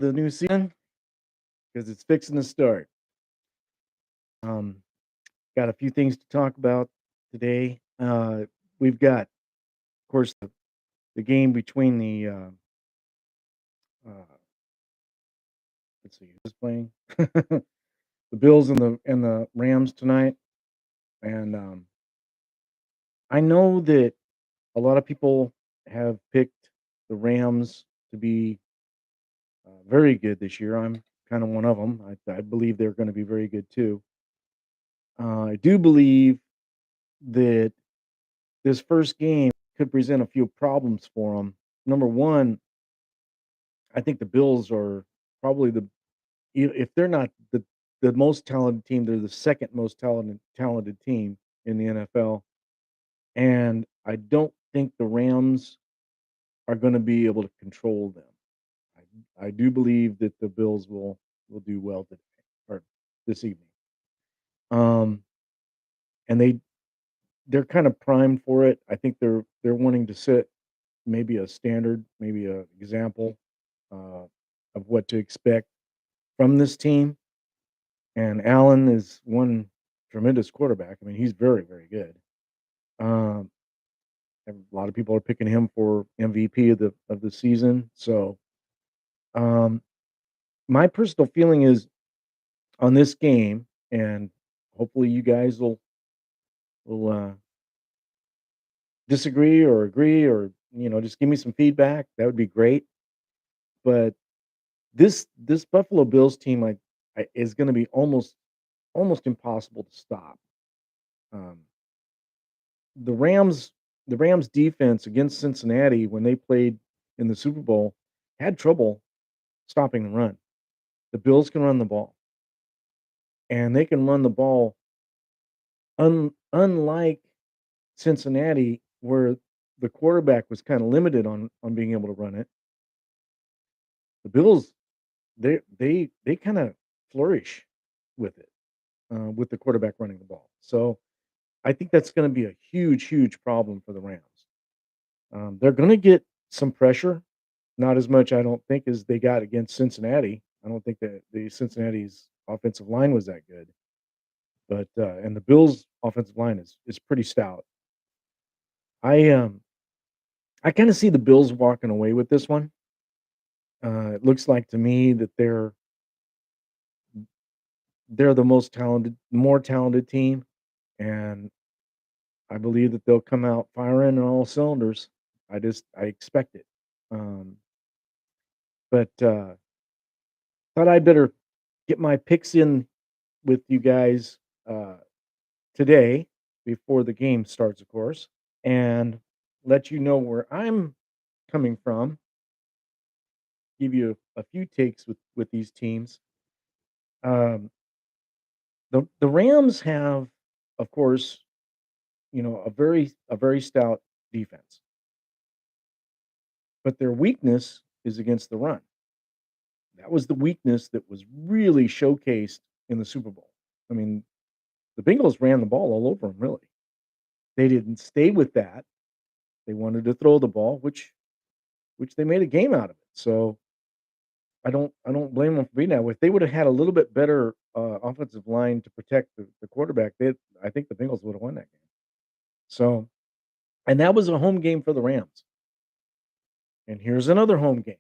the new season because it's fixing to start. Um, got a few things to talk about today. We've got, of course, the game between uh, let's see, who's playing the Bills and the Rams tonight. And I know that a lot of people have picked the Rams to be very good this year. I'm kind of one of them. I believe they're going to be very good too. I do believe that this first game could present a few problems for them. Number one, I think the Bills are probably if they're not the most talented team, they're the second most talented team in the NFL. And I don't think the Rams are going to be able to control them. I do believe that the Bills will do well today or this evening. Um, and they're kind of primed for it. I think they're wanting to set maybe a standard, maybe a example uh, of what to expect from this team. And Allen is one tremendous quarterback. I mean, he's very, very good. Um, and a lot of people are picking him for MVP of the season. So, um, my personal feeling is on this game, and hopefully you guys will disagree or agree, or just give me some feedback. That would be great. But this Buffalo Bills team, is going to be almost impossible to stop. Um, the Rams the Rams defense against Cincinnati when they played in the Super Bowl had trouble stopping the run. The Bills can run the ball, and they can run the ball unlike Cincinnati where the quarterback was kind of limited on being able to run it. The Bills they kind of flourish with it with the quarterback running the ball. So I think that's going to be a huge problem for the Rams. They're going to get some pressure. Not as much, I don't think, as they got against Cincinnati. I don't think that the Cincinnati's offensive line was that good, but and the Bills' offensive line is pretty stout. I um I kind of see the Bills walking away with this one. It looks like to me that they're the more talented team, and I believe that they'll come out firing on all cylinders. I expect it. Um, but thought I'd better get my picks in with you guys uh, today before the game starts, of course, and let you know where I'm coming from. Give you a few takes with these teams. Um, the Rams have, of course, a very stout defense, but their weakness is against the run. That was the weakness that was really showcased in the Super Bowl. I mean, the Bengals ran the ball all over them. Really, they didn't stay with that. They wanted to throw the ball, which they made a game out of it. So I don't blame them for being that way. If they would have had a little bit better offensive line to protect the quarterback, I think the Bengals would have won that game. So, and that was a home game for the Rams. And here's another home game.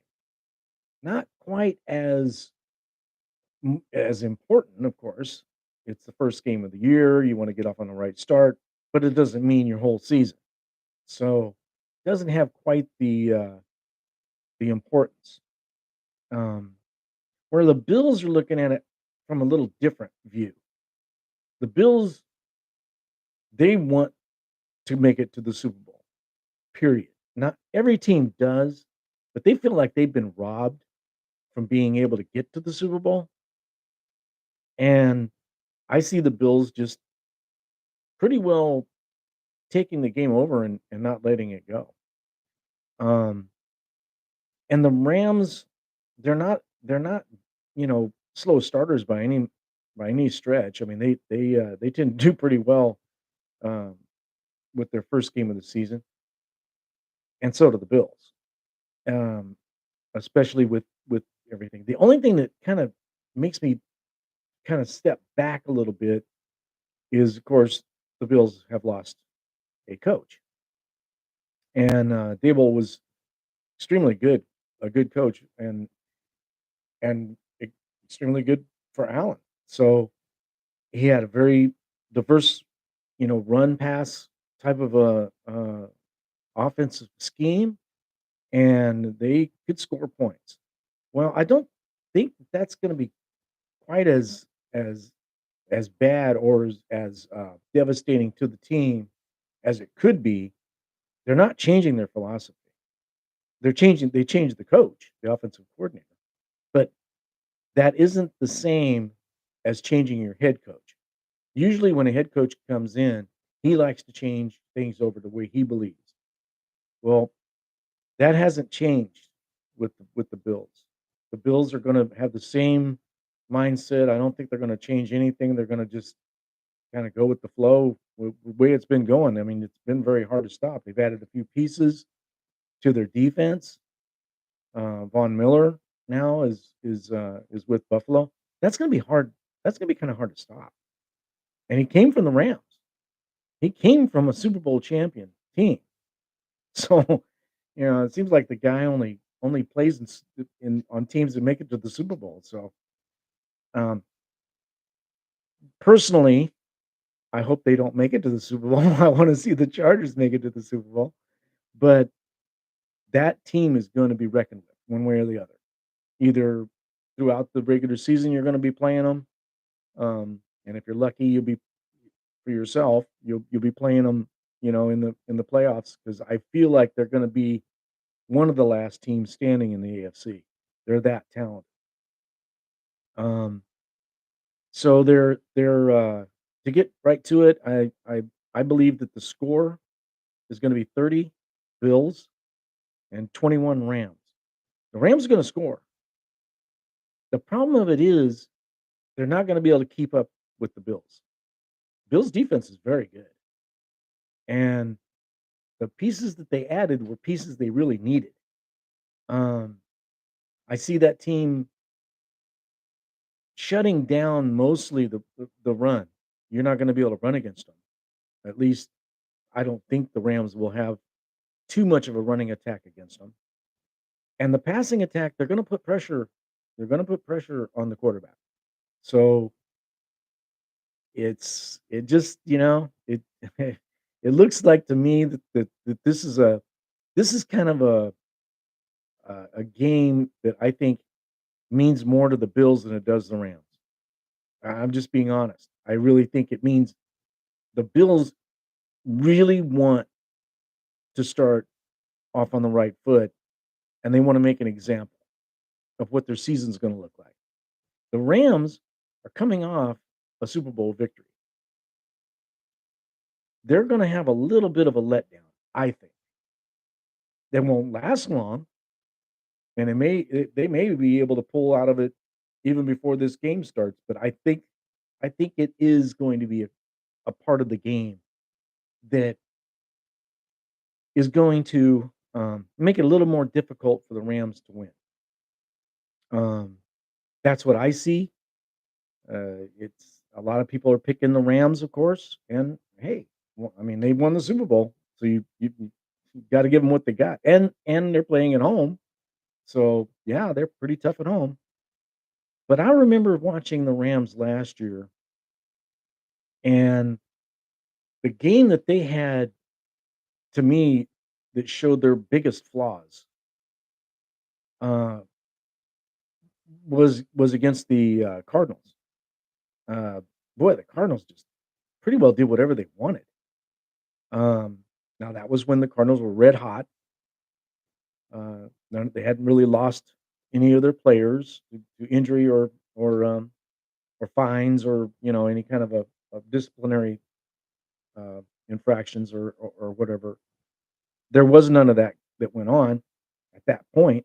Not quite as important, of course. It's the first game of the year. You want to get off on the right start, but it doesn't mean your whole season. So, it doesn't have quite the importance. Um, where the Bills are looking at it from a little different view. The Bills, they want to make it to the Super Bowl. Period. Not every team does, but they feel like they've been robbed from being able to get to the Super Bowl. And I see the Bills just pretty well taking the game over and not letting it go. Um, and the Rams, they're not slow starters by any stretch. I mean they tend to do pretty well um, with their first game of the season, and so do the Bills. Um, especially with everything. The only thing that kind of makes me kind of step back a little bit is, of course, the Bills have lost a coach, and Dable was extremely good, a good coach, and extremely good for Allen. So he had a very diverse, run pass type of a offensive scheme, and they could score points. Well, I don't think that that's going to be quite as as bad or as devastating to the team as it could be. They're not changing their philosophy. They changed the coach, the offensive coordinator, but that isn't the same as changing your head coach. Usually when a head coach comes in, he likes to change things over the way he believes. Well, that hasn't changed with the Bills. The Bills are gonna have the same mindset. I don't think they're gonna change anything. They're gonna just kinda go with the flow the way it's been going. I mean, it's been very hard to stop. They've added a few pieces to their defense. Von Miller now is with Buffalo. That's gonna be hard. That's gonna be kinda hard to stop. And he came from the Rams. He came from a Super Bowl champion team. So, it seems like the guy only plays in on teams that make it to the Super Bowl. So, um, personally, I hope they don't make it to the Super Bowl. I wanna see the Chargers make it to the Super Bowl, but that team is gonna be reckoned with one way or the other. Either throughout the regular season, you're gonna be playing them, and if you're lucky, you'll be for yourself, you'll be playing them, in the playoffs because I feel like they're gonna be one of the last teams standing in the AFC. They're that talented. Um, so to get right to it, I believe that the score is gonna be 30 Bills and 21 Rams. The Rams are gonna score. The problem of it is they're not gonna be able to keep up with the Bills. Bills defense is very good, and the pieces that they added were pieces they really needed. Um, I see that team shutting down mostly the run. You're not gonna be able to run against them. At least I don't think the Rams will have too much of a running attack against them. And the passing attack, they're gonna put pressure on the quarterback. So, it just, it it looks like to me that this is kind of a game that I think means more to the Bills than it does the Rams. I'm just being honest. I really think it means the Bills really want to start off on the right foot, and they wanna make an example of what their season's gonna look like. The Rams are coming off a Super Bowl victory. They're gonna have a little bit of a letdown, I think. They won't last long, and they may be able to pull out of it even before this game starts, but I think it is going to be a part of the game that is going to, make it a little more difficult for the Rams to win. Um, that's what I see. It's a lot of people are picking the Rams, of course, and hey, well, I mean, they won the Super Bowl, so you gotta give them what they got, and they're playing at home, so, yeah, they're pretty tough at home, but I remember watching the Rams last year, and the game that they had, to me, that showed their biggest flaws, uh, was against the, Cardinals. Uh, boy, the Cardinals just pretty well did whatever they wanted. Now that was when the Cardinals were red hot. They hadn't really lost any of their players to injury or fines or any kind of disciplinary infractions or whatever. There was none of that that went on at that point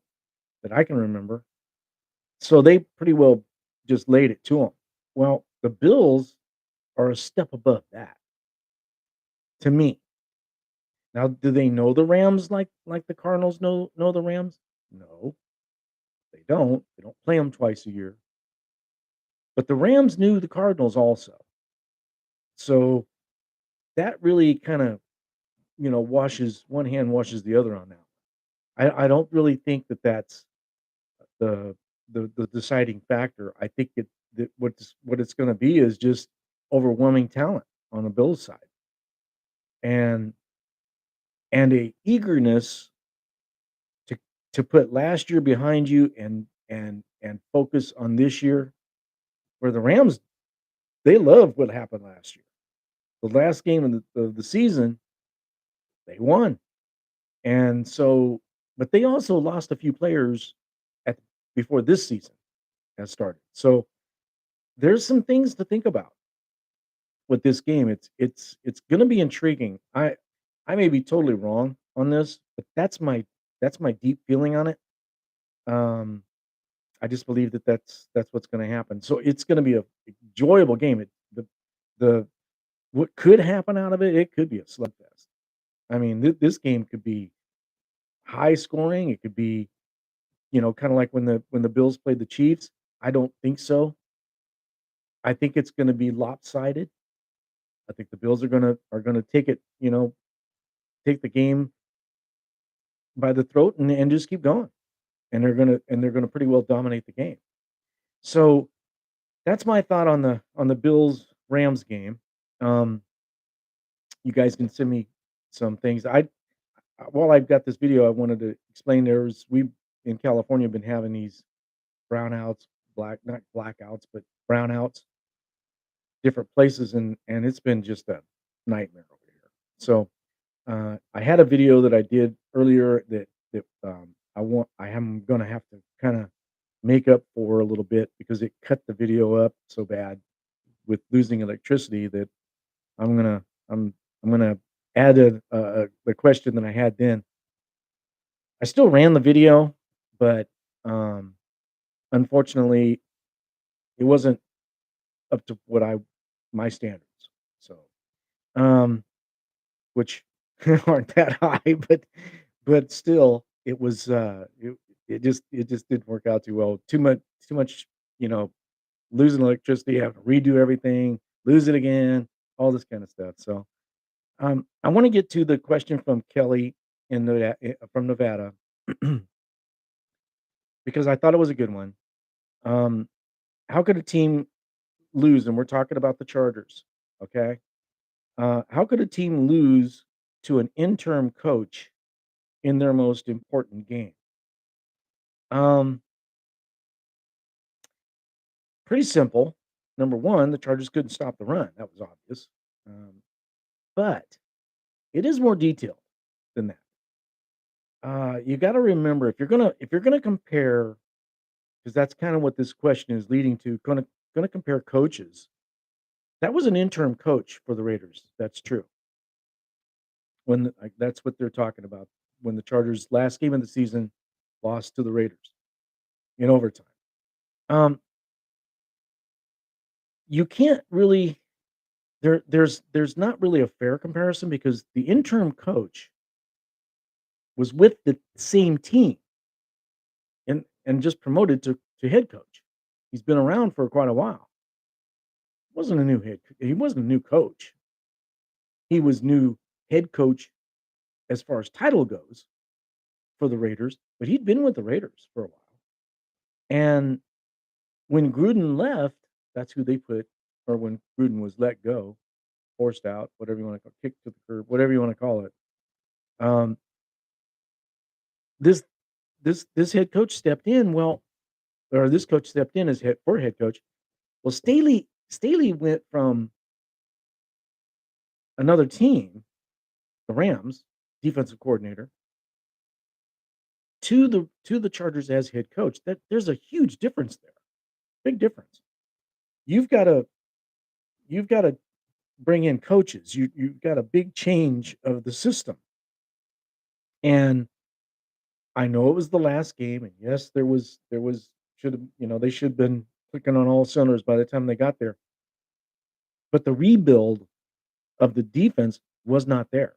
that I can remember. So they pretty well just laid it to them. Well, the Bills are a step above that to me. Now, do they know the Rams like the Cardinals know the Rams? No, They don't play them twice a year. But the Rams knew the Cardinals also. So that really kind of, washes one hand washes the other on that. I don't really think that that's the the deciding factor. I think that what it's going to be is just overwhelming talent on the Bills side, and a eagerness to put last year behind you and focus on this year. Where the Rams, they love what happened last year. The last game of the season, they won, and so, but they also lost a few players at before this season has started. So there's some things to think about with this game. It's gonna be intriguing. I may be totally wrong on this, but that's my deep feeling on it. Um, I just believe that that's what's gonna happen. So it's gonna be a enjoyable game. The what could happen out of it, it could be a slugfest. I mean, this game could be high scoring. It could be, kinda like when the Bills played the Chiefs. I don't think so. I think it's gonna be lopsided. I think the Bills are gonna take it, take the game by the throat and just keep going. And they're gonna pretty well dominate the game. So that's my thought on the Bills Rams game. Um, you guys can send me some things. While I've got this video, I wanted to explain we in California have been having these brownouts, not blackouts, but brownouts, different places, and it's been just a nightmare over here. So I had a video that I did earlier that I am gonna have to kind of make up for a little bit because it cut the video up so bad with losing electricity that I'm gonna I'm I'm gonna add the question that I had then. I still ran the video, but um, unfortunately, it wasn't up to what I my standards. So, um, which aren't that high, but still, it just didn't work out too well. Too much, you know, losing electricity, having to redo everything, lose it again, all this kind of stuff. So, I want to get to the question from Kelly from Nevada because I thought it was a good one. Um, how could a team lose? And we're talking about the Chargers. Okay, how could a team lose to an interim coach in their most important game? Um, Pretty simple. Number one, the Chargers couldn't stop the run. That was obvious. But it is more detailed than that. You got to remember if you're gonna compare, because that's kind of what this question is leading to. Gonna compare coaches. That was an interim coach for the Raiders. That's true. That's what they're talking about when the Chargers last game of the season lost to the Raiders in overtime. Um, you can't really there's not really a fair comparison because the interim coach was with the same team and just promoted to head coach. He's been around for quite a while. He wasn't a new coach. He was new head coach as far as title goes for the Raiders, but he'd been with the Raiders for a while. And when Gruden left, that's who they put, or when Gruden was let go, forced out, whatever you want to call kicked to the curb, whatever you want to call it. Um, this this head coach stepped in. Well, or this coach stepped in as head coach. Well, Staley went from another team, the Rams, defensive coordinator, to the Chargers as head coach. That there's a huge difference there. Big difference. You've got to you've got to bring in coaches. You've got a big change of the system. And I know it was the last game, and yes, there was should have they should have been clicking on all cylinders by the time they got there. But the rebuild of the defense was not there.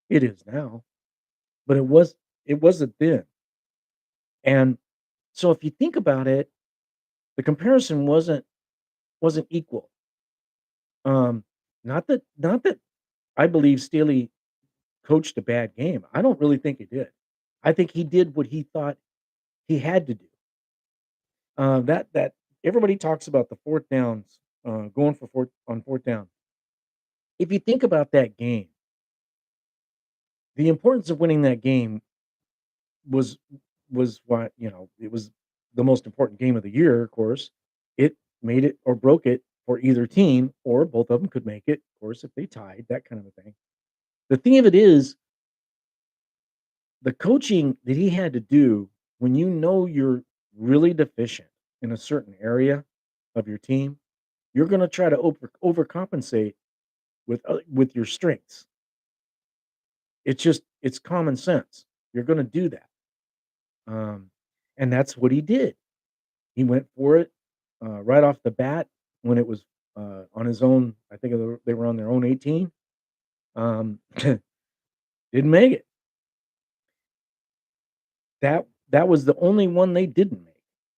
It is now, but it wasn't then. And So if you think about it, the comparison wasn't equal. Um, not that I believe Staley coached a bad game. I don't really think he did. I think he did what he thought he had to do. That everybody talks about the fourth downs, going for fourth down. If you think about that game, the importance of winning that game was was why, it was the most important game of the year, of course. It made it or broke it for either team, or both of them could make it, of course, if they tied, that kind of a thing. The thing of it is, the coaching that he had to do when you know you're really deficient in a certain area of your team, you're gonna try to overcompensate with your strengths. It's common sense. You're gonna do that. Um, and that's what he did. He went for it, right off the bat when it was, on his own. I think they were on their own 18. Didn't make it. That was the only one they didn't make.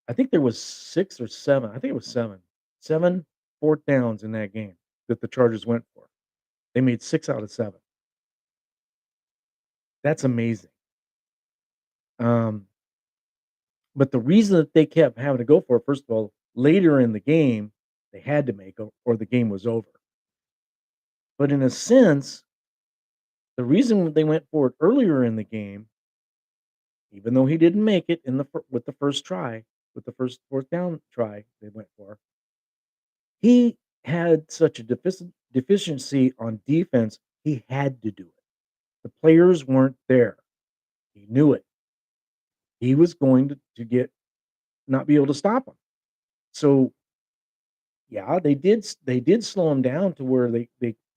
I think there was 6 or 7. I think it was 7. 7 fourth downs in that game that the Chargers went for. They made 6 out of 7. That's amazing. Um, but the reason that they kept having to go for it, first of all, later in the game, they had to make 'em or the game was over. But in a sense, the reason they went for it earlier in the game, even though he didn't make it in with the first try, with the first fourth down try they went for, he had such a deficiency on defense, he had to do it. The players weren't there. He knew it. He was going to get not be able to stop him. So, yeah, they did slow him down to where they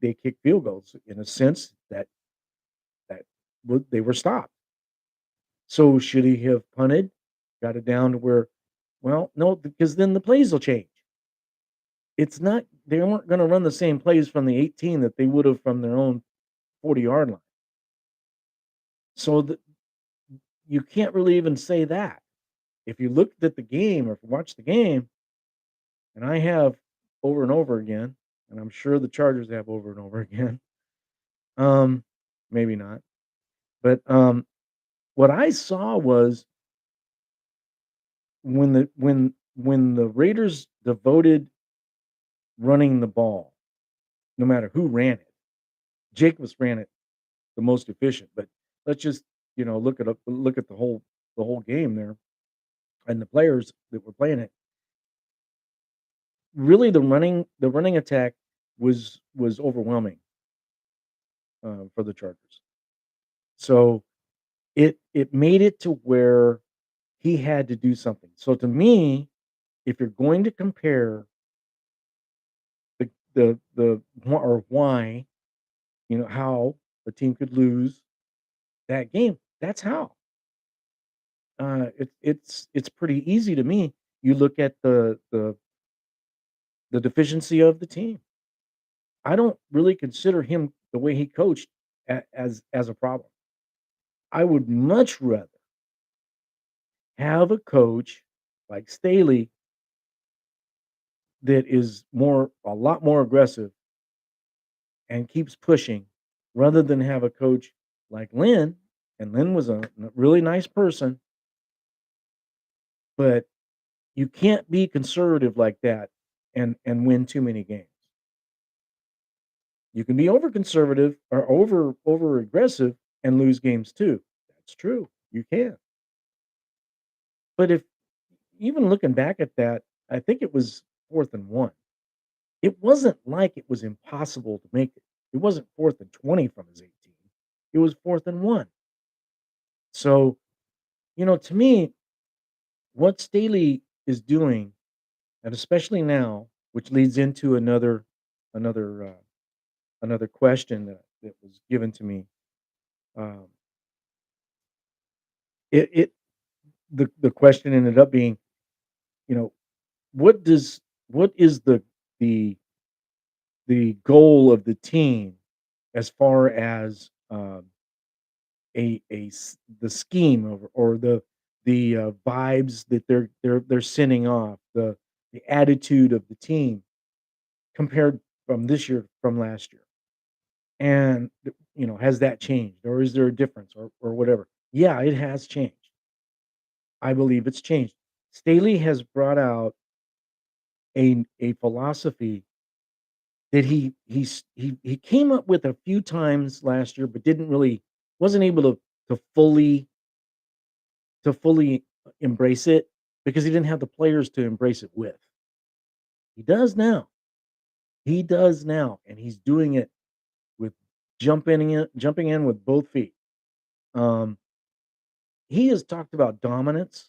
kicked field goals in a sense that they were stopped. So should he have punted? Got it down to where, well, no, because then the plays will change. It's not they weren't gonna run the same plays from the 18 that they would have from their own 40-yard line. So you can't really even say that. If you looked at the game or if you watched the game, and I have over and over again, and I'm sure the Chargers have over and over again, um, maybe not, but, what I saw was when the Raiders devoted running the ball, no matter who ran it, Jacobs ran it the most efficient, but let's just, look at the whole game there and the players that were playing it. Really, the running attack was overwhelming, for the Chargers. So, it made it to where he had to do something. So, to me, if you're going to compare the or why, how a team could lose that game, that's how. It's pretty easy to me. You look at the deficiency of the team. I don't really consider him the way he coached as a problem. I would much rather have a coach like Staley that is a lot more aggressive and keeps pushing, rather than have a coach like Lynn. And Lynn was a really nice person, but you can't be conservative like that and win too many games. You can be over conservative or over aggressive and lose games too. That's true. You can. But if even looking back at that, I think it was 4th and 1. It wasn't like it was impossible to make it. It wasn't 4th and 20 from his 18. It was 4th and 1. So, to me, what Staley is doing, and especially now, which leads into another another question that was given to me. Um, it the question ended up being, you know, what is the the goal of the team as far as the scheme, or the vibes that they're sending off, the attitude of the team compared from this year from last year. And, has that changed or is there a difference or whatever? Yeah, it has changed. I believe it's changed. Staley has brought out a philosophy that he came up with a few times last year, but didn't really wasn't able to fully embrace it because he didn't have the players to embrace it with. He does now. He does now, and he's doing it with jumping in with both feet. Um, he has talked about dominance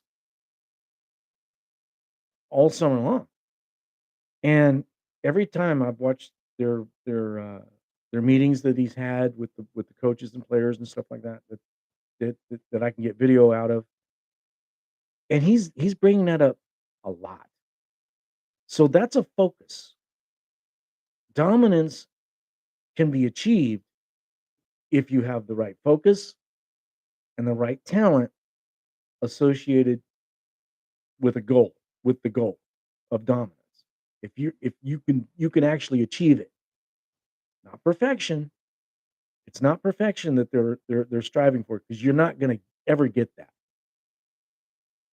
all summer long, and every time I've watched their meetings that he's had with the coaches and players and stuff like that I can get video out of, and he's bringing that up a lot. So that's a focus. Dominance can be achieved if you have the right focus and the right talent associated with the goal of dominance. If you can actually achieve it. Not perfection. It's not perfection that they're striving for because you're not gonna ever get that.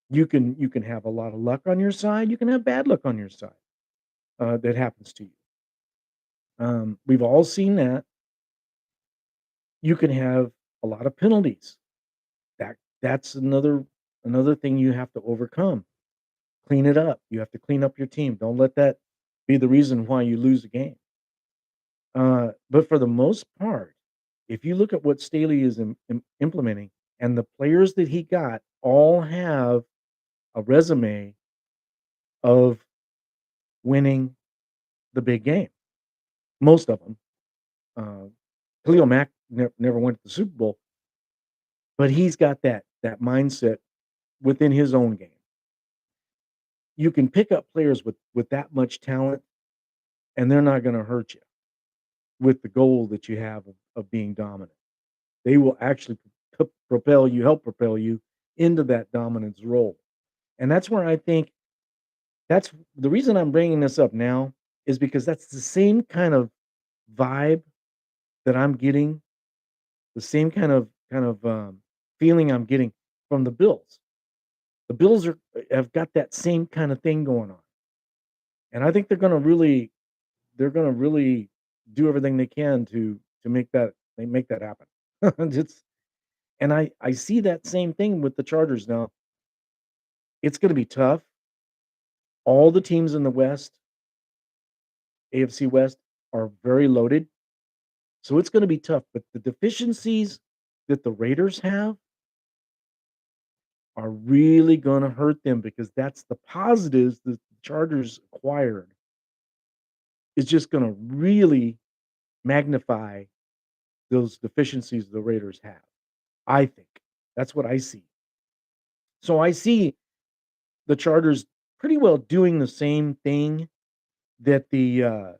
You can have a lot of luck on your side, you can have bad luck on your side, that happens to you. We've all seen that. You can have a lot of penalties. That's another thing you have to overcome. Clean it up. You have to clean up your team. Don't let that be the reason why you lose a game. But for the most part, if you look at what Staley is implementing and the players that he got all have a resume of winning the big game. Most of them. Uh, Khalil Mack never went to the Super Bowl, but he's got that mindset within his own game. You can pick up players with that much talent, and they're not going to hurt you with the goal that you have of being dominant. They will actually help propel you into that dominance role. And that's where I think that's the reason I'm bringing this up now is because that's the same kind of vibe that I'm getting, the same kind of feeling I'm getting from the Bills. The Bills have got that same kind of thing going on, and I think they're gonna really do everything they can to make that happen. It's and I see that same thing with the Chargers now. It's gonna be tough. All the teams in the West, AFC West, are very loaded, so it's gonna be tough, but the deficiencies that the Raiders have are really gonna hurt them because that's the positives that the Chargers acquired is just gonna really magnify those deficiencies the Raiders have, I think. That's what I see. So I see the Chargers pretty well doing the same thing that the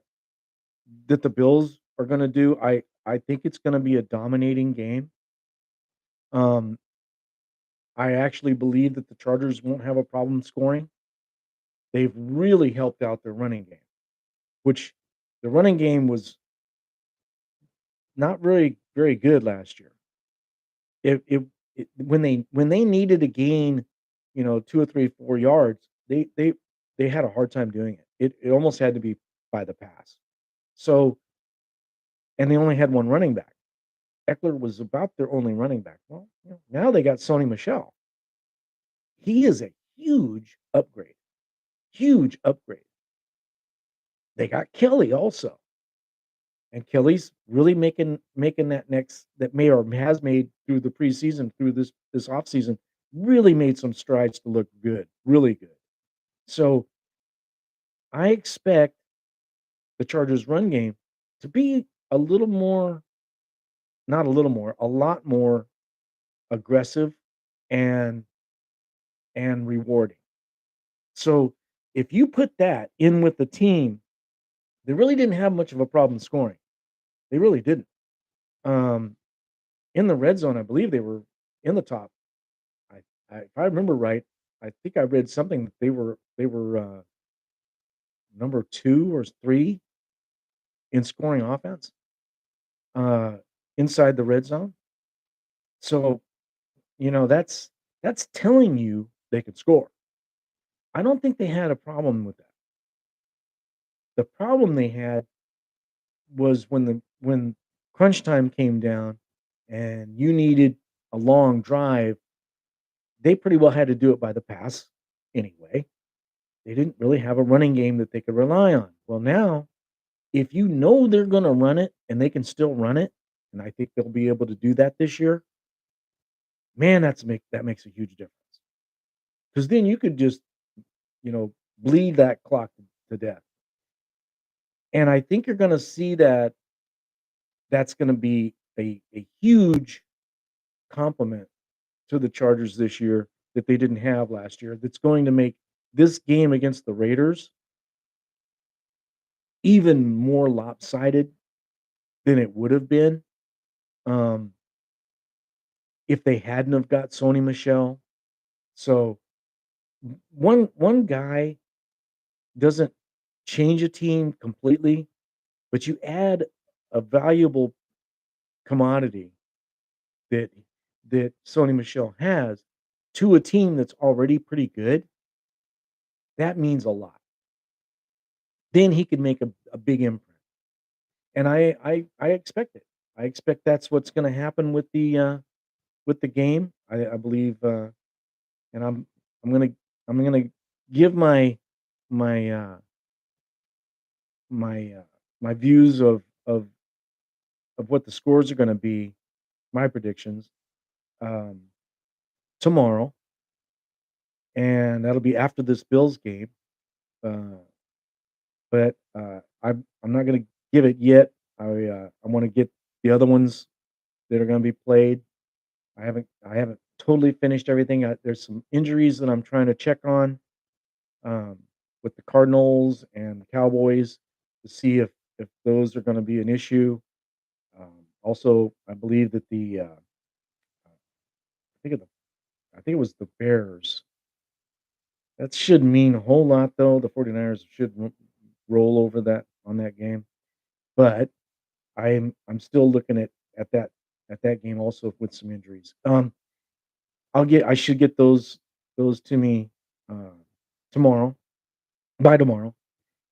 Bills are gonna do. I think it's gonna be a dominating game. Um, I actually believe that the Chargers won't have a problem scoring. They've really helped out their running game, which the running game was not very very good last year. It when they needed to gain, 2 or 3, 4 yards, they had a hard time doing it. It almost had to be by the pass. So and they only had 1 running back. Eckler was about their only running back. Well, now they got Sony Michel. He is a huge upgrade. They got Kelly also, and Kelly's really making that may or has made through the preseason, through this offseason, really made some strides to look good, really good. So, I expect the Chargers' run game to be a little more not a little more, a lot more aggressive and rewarding. So, if you put that in with the team, they really didn't have much of a problem scoring. They really didn't. Um, in the red zone, I believe they were in the top, I If I remember right, I think I read something that they were number 2 or 3 in scoring offense, uh, inside the red zone. So, that's telling you they could score. I don't think they had a problem with that. The problem they had was when crunch time came down and you needed a long drive, they pretty well had to do it by the pass anyway. They didn't really have a running game that they could rely on. Well, now, if you know they're gonna run it and they can still run it, and I think they'll be able to do that this year, man, that makes a huge difference. Because then you could just, you know, bleed that clock to death. And I think you're gonna see that that's gonna be a huge compliment to the Chargers this year that they didn't have last year. That's going to make this game against the Raiders even more lopsided than it would have been, um, if they hadn't have got Sony Michel. So, one guy doesn't change a team completely, but you add a valuable commodity that Sony Michel has to a team that's already pretty good, that means a lot. Then he could make a big imprint, and I expect it. I expect that's what's gonna happen with the game. I believe, and I'm I'm gonna give my, my, my views of what the scores are gonna be, my predictions, um, tomorrow, and that'll be after this Bills game, uh, but, I'm not gonna give it yet. I wanna get the other ones that are gonna be played. I haven't totally finished everything. There's some injuries that I'm trying to check on, um, with the Cardinals and the Cowboys to see if those are gonna be an issue. Also, I believe that I think of the I think it was the Bears. That shouldn't mean a whole lot, though. The 49ers should roll over that on that game, but I'm still looking at that game also with some injuries. I should get those to me, uh, tomorrow by tomorrow,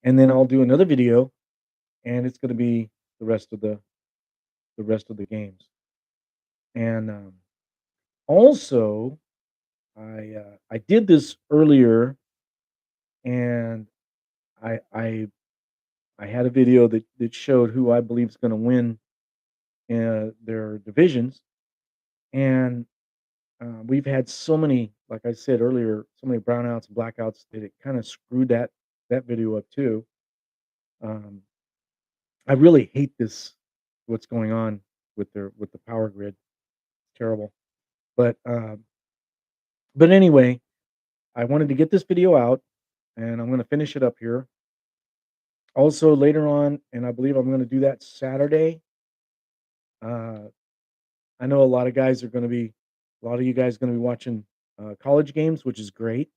and then I'll do another video, and it's gonna be the rest of the rest of the games. And, also, I did this earlier, and I I had a video that showed who I believe is gonna win, their divisions, and, we've had so many, like I said earlier, so many brownouts and blackouts that it kinda screwed that video up too. Um, I really hate what's going on with the power grid. Terrible. But, anyway, I wanted to get this video out, and I'm gonna finish it up here. Also, later on, and I believe I'm gonna do that Saturday, uh, I know a lot of you guys gonna be watching, college games, which is great.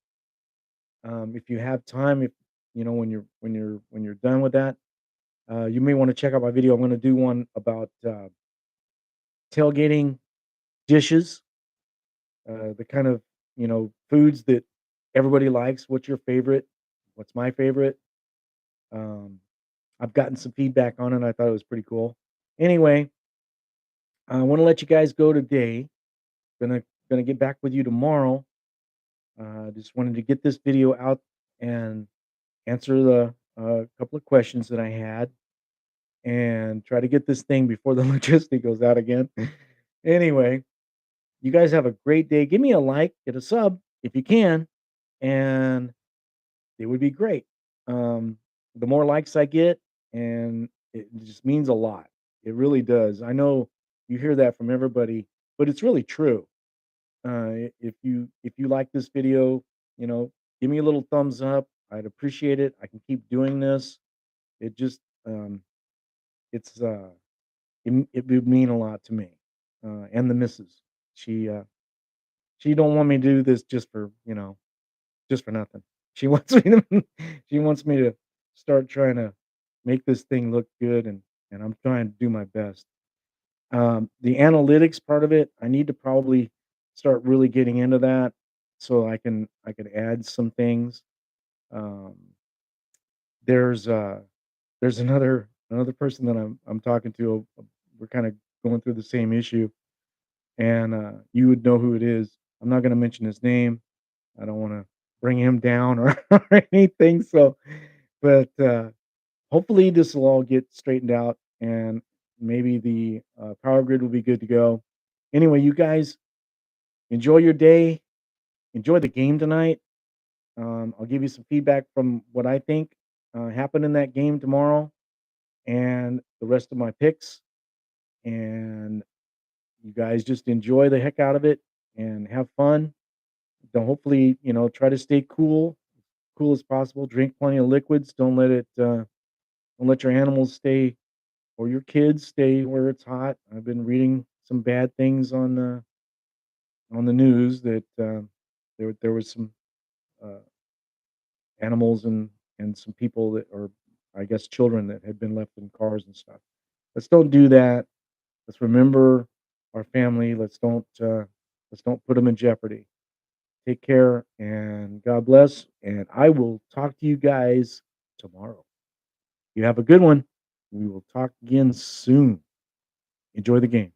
If you have time, if when you're done with that, you may wanna check out my video. I'm gonna do one about, tailgating dishes, the kind of, foods that everybody likes. What's your favorite? What's my favorite? Um, I've gotten some feedback on it. I thought it was pretty cool. Anyway, I want to let you guys go today. Gonna get back with you tomorrow. Just wanted to get this video out and answer the couple of questions that I had, and try to get this thing before the electricity goes out again. Anyway, you guys have a great day. Give me a like, get a sub if you can, and it would be great. Um, the more likes I get, and it just means a lot. It really does. I know you hear that from everybody, but it's really true. If you like this video, you know, give me a little thumbs up. I'd appreciate it. I can keep doing this. It just it's it would mean a lot to me, and the missus. She She don't want me to do this just for, just for nothing. She wants me to she wants me to start trying to make this thing look good, and I'm trying to do my best. The analytics part of it, I need to probably start really getting into that so I can add some things. Um, there's there's another person that I'm talking to. We're kind of going through the same issue, and you would know who it is. I'm not going to mention his name. I don't want to bring him down or, or anything. So, but hopefully this will all get straightened out, and maybe the power grid will be good to go. Anyway, you guys enjoy your day. Enjoy the game tonight. I'll give you some feedback from what I think happened in that game tomorrow, and the rest of my picks. And you guys just enjoy the heck out of it and have fun. Don't hopefully, try to stay cool as possible. Drink plenty of liquids. Don't let your animals stay or your kids stay where it's hot. I've been reading some bad things on the news that there was some uh, animals and some people that, or I guess children, that had been left in cars and stuff. Let's don't do that. Let's remember our family. Let's don't put them in jeopardy. Take care and God bless. And I will talk to you guys tomorrow. You have a good one. We will talk again soon. Enjoy the game.